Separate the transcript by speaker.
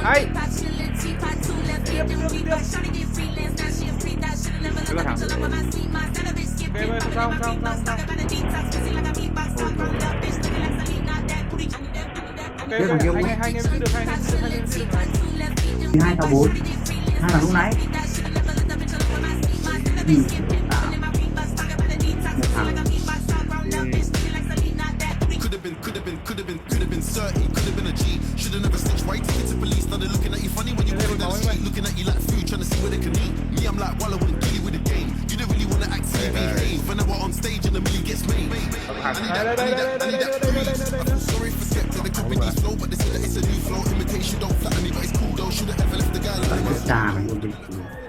Speaker 1: Hay. Đưa thẳng. Về không sao. Ok, hai game giữ được, hai game giữ được.
Speaker 2: 2 thằng 4 hai là lúc nãy
Speaker 3: Could have been 30, could have been a G. Should have never snitched. White ticket to police started looking at you funny when you were down the street, looking at you like food, trying to see where they can eat. Me, I'm like, well, I wouldn't kill you with the game. You don't really want to act silly, behave. When I was on stage and the million gets made. I need that. Sorry for skeptic, the company's flow, but they say that it's a new flow. Imitation don't flatter me, but it's cool though. Should have ever left the guy like
Speaker 2: Trà